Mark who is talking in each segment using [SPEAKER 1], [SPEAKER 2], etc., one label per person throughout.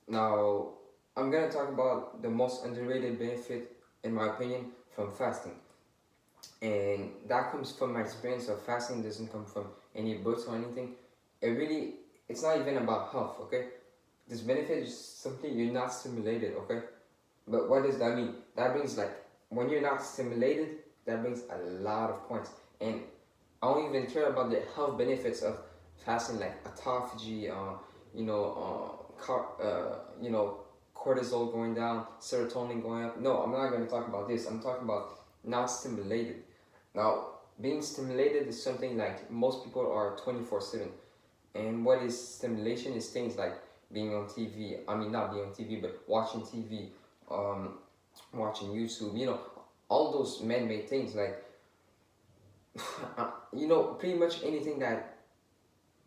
[SPEAKER 1] Now, I'm gonna talk about the most underrated benefit, in my opinion, from fasting, and that comes from my experience of fasting. Doesn't come from any books or anything. It really, it's not even about health. Okay, this benefit is simply you're not stimulated. Okay, but what does that mean? That means like when you're not stimulated, that brings a lot of points. And I don't even care about the health benefits of fasting, like autophagy, cortisol going down, serotonin going up. No, I'm not going to talk about this. I'm talking about not stimulated. Now, being stimulated is something like most people are 24/7. And what is stimulation is things like being on TV. I mean, not being on TV, but watching TV, um, watching YouTube. All those man-made things like pretty much anything that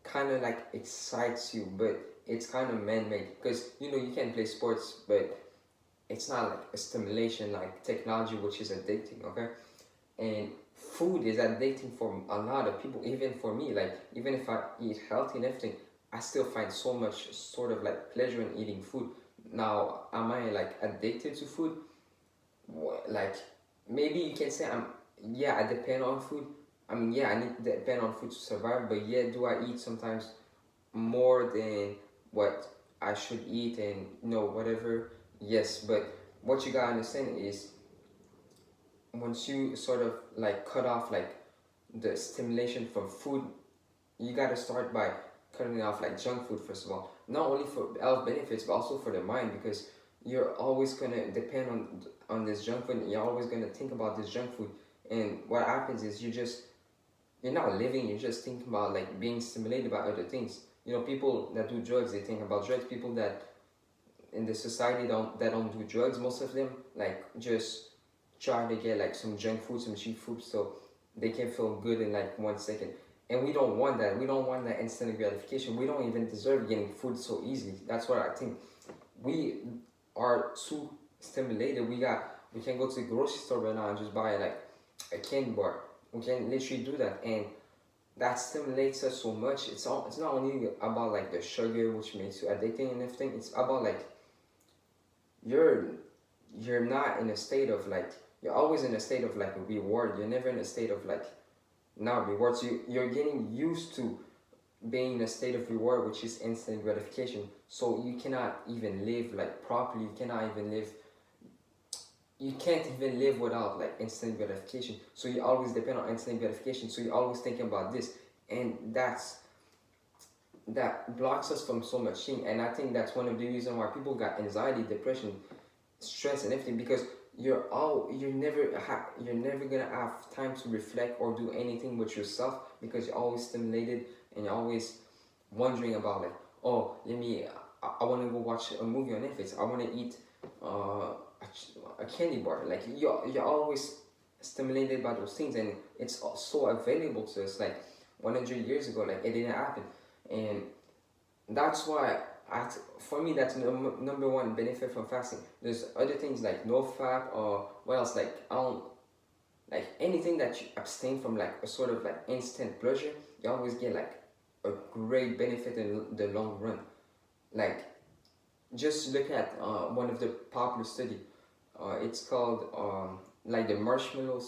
[SPEAKER 1] kind of like excites you, but it's kind of man-made because you can play sports, but it's not like a stimulation like technology, which is addicting. Okay, and food is addicting for a lot of people, even for me. Like even if I eat healthy and everything, I still find so much sort of like pleasure in eating food. Now, am I like addicted to food? Like maybe you can say I'm, yeah, I depend on food. I mean, yeah, I need to depend on food to survive, but yeah, do I eat sometimes more than what I should eat and whatever? Yes, but what you gotta understand is once you sort of like cut off like the stimulation from food, you gotta start by cutting off like junk food first of all. Not only for health benefits, but also for the mind, because you're always gonna depend on this junk food. You're always gonna think about this junk food, and what happens is you're not living. You're just thinking about like being stimulated by other things. People that do drugs, they think about drugs. People that in the society don't do drugs, most of them like just try to get like some junk food, some cheap food, so they can feel good in like 1 second. And we don't want that. We don't want that instant gratification. We don't even deserve getting food so easily. That's what I think. We are too stimulated. We can go to the grocery store right now and just buy like a candy bar. We can literally do that, and that stimulates us so much. It's not only about like the sugar, which makes you addicting and everything. It's about like you're you're not in a state of like, you're always in a state of like a reward. You're never in a state of like not rewards. You're getting used to being in a state of reward, which is instant gratification. So you cannot even live like properly. You can't even live without like instant gratification. So you always depend on instant gratification. So you're always thinking about this, and that blocks us from so much thing. And I think that's one of the reasons why people got anxiety, depression, stress, and everything, because you're never gonna have time to reflect or do anything with yourself, because you're always stimulated and you're always wondering about like, oh, I want to go watch a movie on Netflix. I want to eat a candy bar. Like you're always stimulated by those things, and it's so available to us. Like 100 years ago, like it didn't happen, and that's why for me that's number one benefit from fasting. There's other things like no fat or what else, like I don't like anything that you abstain from like a sort of like instant pleasure. You always get like a great benefit in the long run. Like just look at one of the popular study. It's called like the marshmallow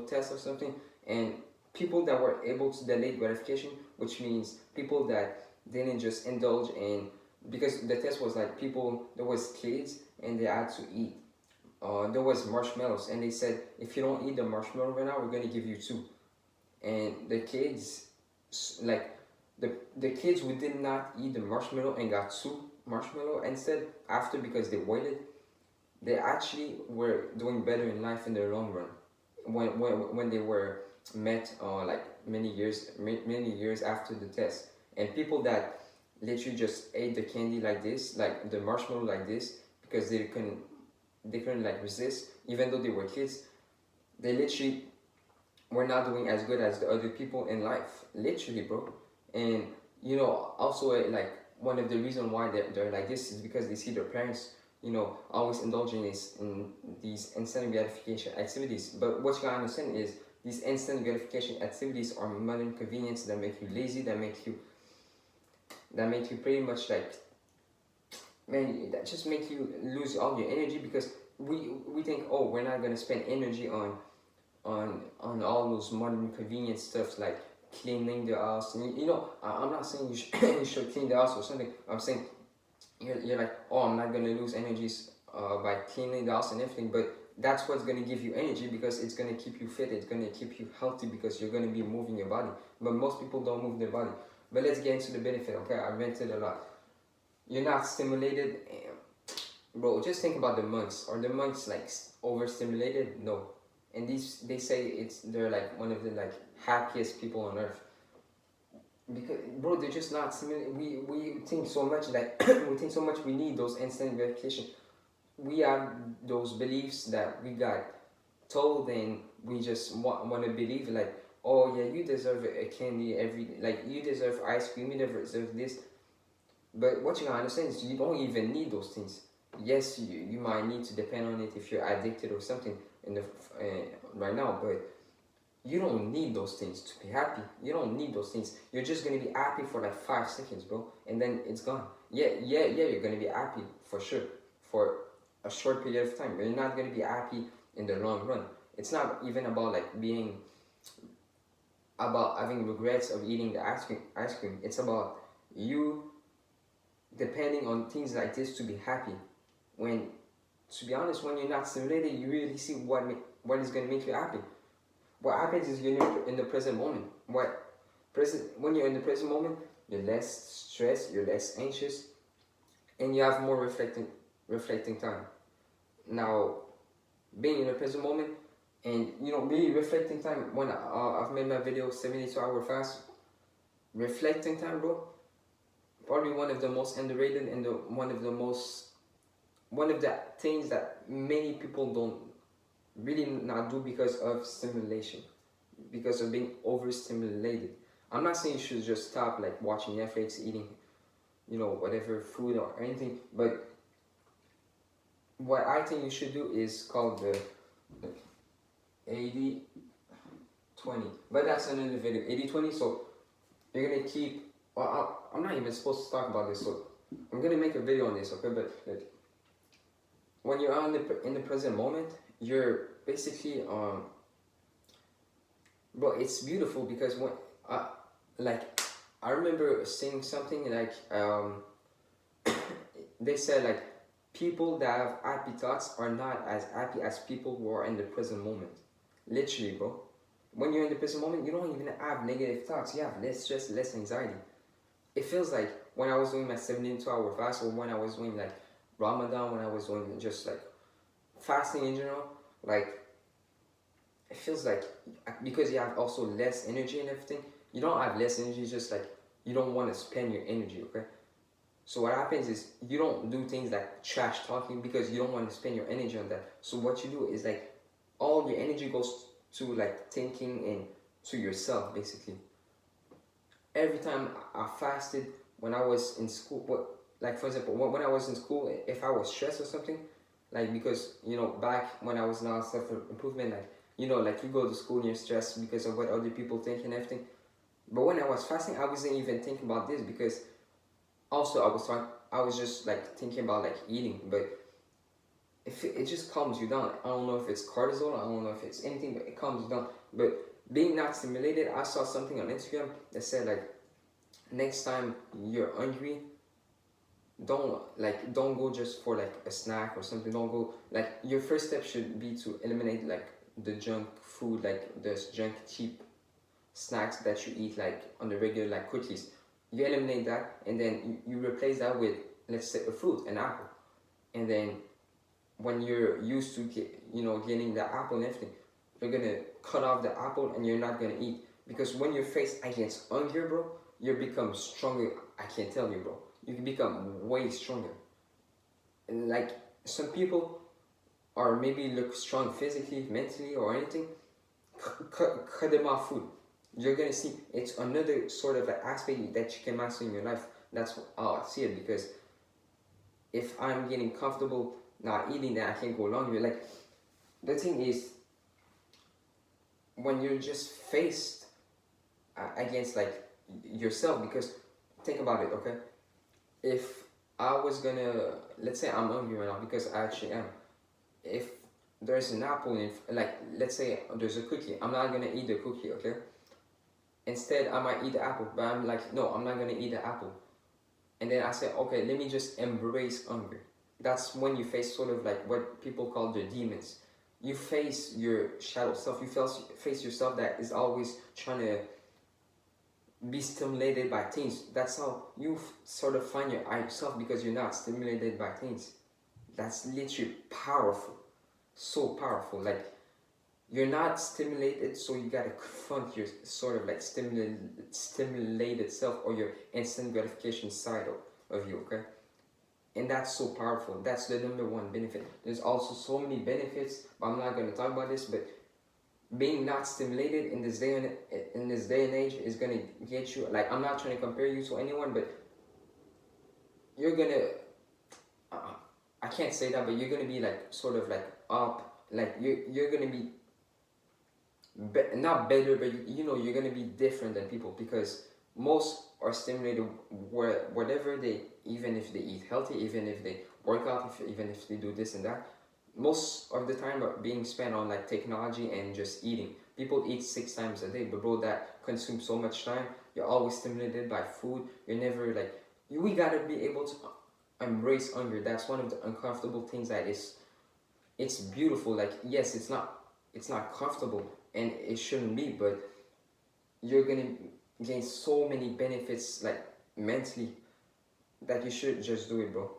[SPEAKER 1] test or something, and people that were able to delay gratification, which means people that didn't just indulge in, because the test was like people, there was kids and they had to eat. There was marshmallows, and they said if you don't eat the marshmallow right now, we're gonna give you two. And the kids, like the kids who did not eat the marshmallow and got two marshmallow instead after, because they waited, they actually were doing better in life in the long run when they were met like many years after the test. And people that literally just ate the candy like this, like the marshmallow like this, because they couldn't like resist, even though they were kids, they literally were not doing as good as the other people in life, literally, bro. And also like one of the reasons why they're like this is because they see their parents always indulging in these instant gratification activities. But what you gotta understand is these instant gratification activities are modern convenience that make you lazy, that make you pretty much like man, that just make you lose all your energy because we think, oh, we're not gonna spend energy on all those modern convenience stuff like cleaning the house. And you know, I'm not saying you should, you should clean the house or something. I'm saying you're like, oh, I'm not gonna lose energies by cleaning the house and everything, but that's what's gonna give you energy because it's gonna keep you fit, it's gonna keep you healthy because you're gonna be moving your body. But most people don't move their body. But let's get into the benefit, okay? I vented a lot. You're not stimulated, bro. Just think about the monks. Are the monks like overstimulated? No. And these they say they're like one of the like happiest people on earth because bro they're just not stimulated. We think so much that we think so much we need those instant gratification. We have those beliefs that we got told and we just want to believe like, oh yeah, you deserve a candy every, like you deserve ice cream, you deserve this. But what you gotta understand is you don't even need those things. Yes, you might need to depend on it if you're addicted or something in the right now, but you don't need those things to be happy. You don't need those things. You're just gonna be happy for like 5 seconds, bro, and then it's gone. Yeah, you're gonna be happy for sure for a short period of time, but you're not gonna be happy in the long run. It's not even about like being about having regrets of eating the ice cream. It's about you depending on things like this to be happy. When, to be honest, when you're not stimulated, you really see what is going to make you happy. What happens is you're in the present moment. When you're in the present moment, you're less stressed, you're less anxious, and you have more reflecting time. Now, being in the present moment, and you know, really reflecting time. When I've made my video 72-hour fast, reflecting time, bro. Probably one of the most underrated and one of the things that many people don't really not do because of stimulation, because of being overstimulated. I'm not saying you should just stop like watching Netflix, eating, you know, whatever food or anything, but what I think you should do is called the 80-20. But that's another video. 80-20. So you're gonna keep. Well, I'm not even supposed to talk about this, so I'm gonna make a video on this, okay? But when you're in the present moment, you're basically bro, it's beautiful because when like I remember seeing something like they said like people that have happy thoughts are not as happy as people who are in the present moment. Literally, bro. When you're in the present moment, you don't even have negative thoughts. You have less stress, less anxiety. It feels like when I was doing my 72-hour fast, or when I was doing like Ramadan, when I was doing just like fasting in general, like it feels like because you have also less energy and everything, you don't have less energy, it's just like you don't want to spend your energy, okay? So what happens is you don't do things like trash talking because you don't want to spend your energy on that. So what you do is like all your energy goes to like thinking and to yourself basically. Every time I fasted when I was in school, like for example, when I was in school, if I was stressed or something, like because you know back when I was now self improvement, like you know, like you go to school and you're stressed because of what other people think and everything. But when I was fasting, I wasn't even thinking about this because also I was just like thinking about like eating, but if it just calms you down. I don't know if it's cortisol, I don't know if it's anything, but it calms you down. But being not stimulated, I saw something on Instagram that said like next time you're hungry, don't go just for like a snack or something. Don't go like your first step should be to eliminate like the junk food, like the junk cheap snacks that you eat like on the regular, like cookies. You eliminate that and then you replace that with, let's say, a fruit, an apple. And then when you're used to getting the apple and everything, you're gonna cut off the apple and you're not gonna eat, because when you're faced against hunger, bro, you become stronger. I can't tell you, bro, you can become way stronger. And like some people are maybe look strong physically, mentally, or anything, cut them off food. You're gonna see it's another sort of an aspect that you can master in your life. That's how I see it, because if I'm getting comfortable not eating, then I can't go longer. Like the thing is, when you're just faced against like yourself, because think about it, okay? If I was gonna, let's say I'm hungry right now because I actually am. If there's an apple in, like, let's say there's a cookie, I'm not gonna eat the cookie, okay? Instead, I might eat the apple, but I'm like, no, I'm not gonna eat the apple. And then I say, okay, let me just embrace hunger. That's when you face sort of like what people call the demons. You face your shadow self. You face yourself that is always trying to be stimulated by things. That's how you sort of find your higher self because you're not stimulated by things. That's literally powerful. So powerful. Like, you're not stimulated, so you gotta confront your sort of like stimulated self or your instant gratification side of you, okay? And that's so powerful. That's the number one benefit. There's also so many benefits, but I'm not gonna talk about this. But being not stimulated in this day and age is gonna get you. Like, I'm not trying to compare you to anyone, but you're gonna. Uh, I can't say that, but you're gonna be like sort of like up. Like, you're gonna be not better, but you know you're gonna be different than people because most are stimulated whatever they, even if they eat healthy, even if they work out, even if they do this and that, most of the time are being spent on like technology and just eating. People eat 6 times a day, but bro, that consumes so much time. You're always stimulated by food. You're never like, we gotta be able to embrace hunger. That's one of the uncomfortable things that is, it's beautiful. Like, yes, it's not comfortable and it shouldn't be, but you're gonna gain so many benefits like mentally that you should just do it, bro.